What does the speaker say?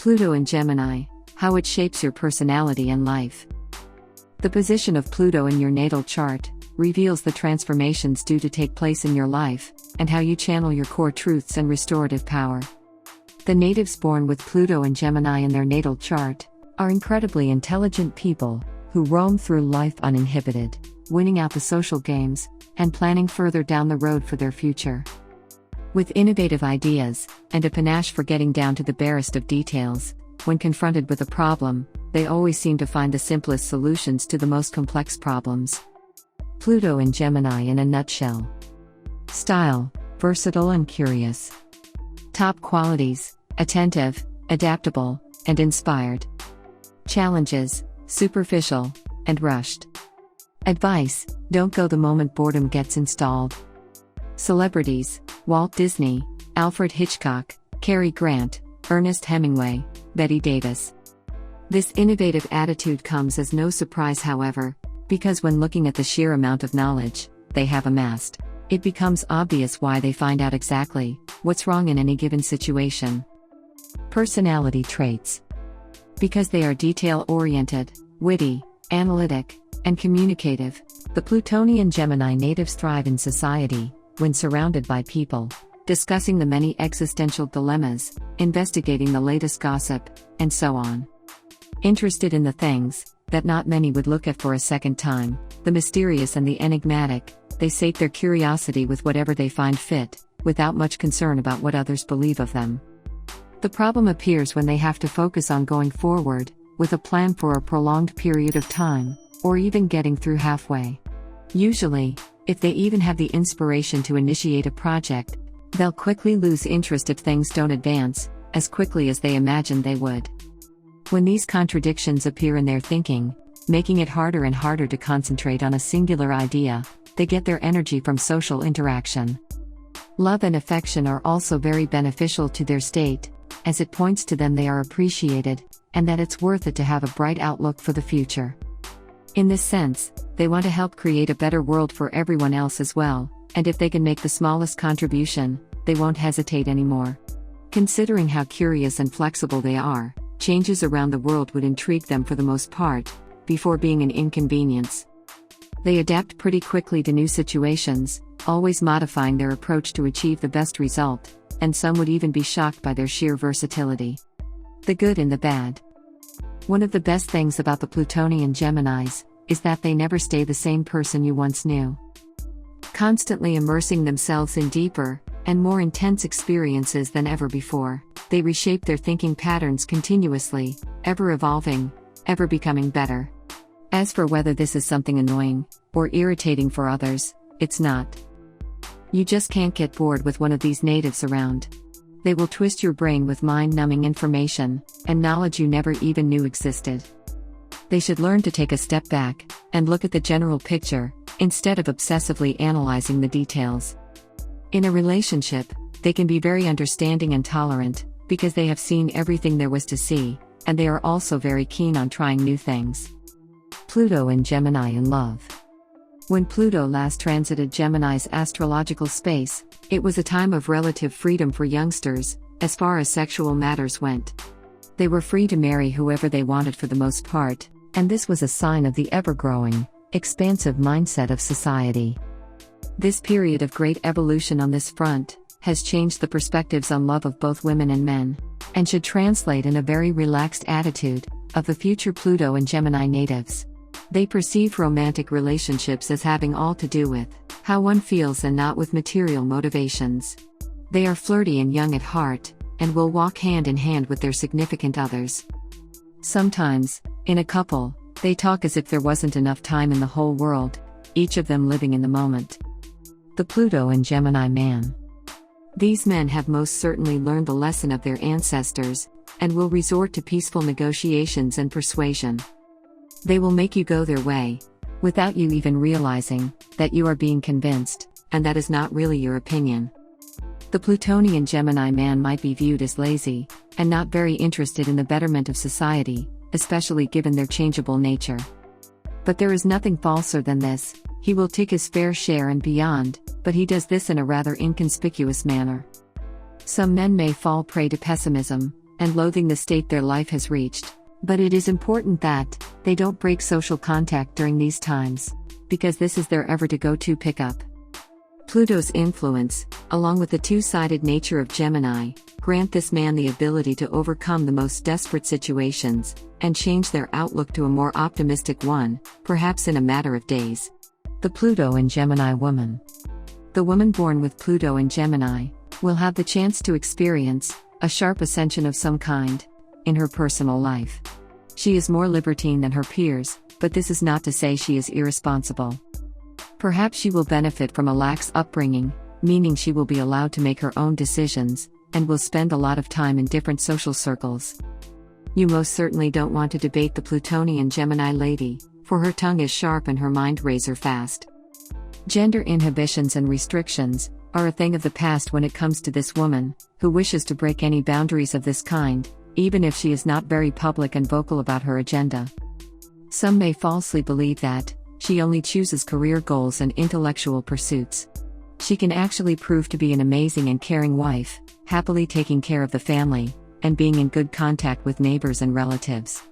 Pluto in Gemini, how it shapes your personality and life. The position of Pluto in your natal chart reveals the transformations due to take place in your life, and how you channel your core truths and restorative power. The natives born with Pluto and Gemini in their natal chart are incredibly intelligent people who roam through life uninhibited, winning out the social games, and planning further down the road for their future. With innovative ideas, and a panache for getting down to the barest of details, when confronted with a problem, they always seem to find the simplest solutions to the most complex problems. Pluto in Gemini in a nutshell. Style: versatile and curious. Top qualities: attentive, adaptable, and inspired. Challenges: superficial and rushed. Advice: don't go the moment boredom gets installed. Celebrities: Walt Disney, Alfred Hitchcock, Cary Grant, Ernest Hemingway, Betty Davis. This innovative attitude comes as no surprise, however, because when looking at the sheer amount of knowledge they have amassed, it becomes obvious why they find out exactly what's wrong in any given situation. Personality traits. Because they are detail-oriented, witty, analytic, and communicative, the Plutonian Gemini natives thrive in society when surrounded by people discussing the many existential dilemmas, investigating the latest gossip, and so on. Interested in the things that not many would look at for a second time, the mysterious and the enigmatic, they sate their curiosity with whatever they find fit, without much concern about what others believe of them. The problem appears when they have to focus on going forward, with a plan for a prolonged period of time, or even getting through halfway. Usually, if they even have the inspiration to initiate a project, they'll quickly lose interest if things don't advance as quickly as they imagined they would. When these contradictions appear in their thinking, making it harder and harder to concentrate on a singular idea, they get their energy from social interaction. Love and affection are also very beneficial to their state, as it points to them they are appreciated, and that it's worth it to have a bright outlook for the future. In this sense, they want to help create a better world for everyone else as well, and if they can make the smallest contribution, they won't hesitate anymore. Considering how curious and flexible they are, changes around the world would intrigue them for the most part, before being an inconvenience. They adapt pretty quickly to new situations, always modifying their approach to achieve the best result, and some would even be shocked by their sheer versatility. The good and the bad. One of the best things about the Plutonian Geminis is that they never stay the same person you once knew. Constantly immersing themselves in deeper and more intense experiences than ever before, they reshape their thinking patterns continuously, ever evolving, ever becoming better. As for whether this is something annoying or irritating for others, it's not. You just can't get bored with one of these natives around. They will twist your brain with mind-numbing information and knowledge you never even knew existed. They should learn to take a step back and look at the general picture, instead of obsessively analyzing the details. In a relationship, they can be very understanding and tolerant, because they have seen everything there was to see, and they are also very keen on trying new things. Pluto in Gemini in love. When Pluto last transited Gemini's astrological space, it was a time of relative freedom for youngsters, as far as sexual matters went. They were free to marry whoever they wanted for the most part, and this was a sign of the ever-growing, expansive mindset of society. This period of great evolution on this front has changed the perspectives on love of both women and men, and should translate in a very relaxed attitude of the future Pluto and Gemini natives. They perceive romantic relationships as having all to do with how one feels and not with material motivations. They are flirty and young at heart, and will walk hand in hand with their significant others. Sometimes, in a couple, they talk as if there wasn't enough time in the whole world, each of them living in the moment. The Pluto and Gemini man. These men have most certainly learned the lesson of their ancestors, and will resort to peaceful negotiations and persuasion. They will make you go their way, without you even realizing that you are being convinced, and that is not really your opinion. The Plutonian Gemini man might be viewed as lazy, and not very interested in the betterment of society, especially given their changeable nature. But there is nothing falser than this. He will take his fair share and beyond, but he does this in a rather inconspicuous manner. Some men may fall prey to pessimism, and loathing the state their life has reached. But it is important that they don't break social contact during these times, because this is their ever to go-to pickup. Pluto's influence, along with the two-sided nature of Gemini, grant this man the ability to overcome the most desperate situations and change their outlook to a more optimistic one, perhaps in a matter of days. The Pluto and Gemini woman. The woman born with Pluto in Gemini will have the chance to experience a sharp ascension of some kind in her personal life. She is more libertine than her peers, but this is not to say she is irresponsible. Perhaps she will benefit from a lax upbringing, meaning she will be allowed to make her own decisions, and will spend a lot of time in different social circles. You most certainly don't want to debate the Plutonian Gemini lady, for her tongue is sharp and her mind razor fast. Gender inhibitions and restrictions are a thing of the past when it comes to this woman, who wishes to break any boundaries of this kind, even if she is not very public and vocal about her agenda. Some may falsely believe that she only chooses career goals and intellectual pursuits. She can actually prove to be an amazing and caring wife, happily taking care of the family, and being in good contact with neighbors and relatives.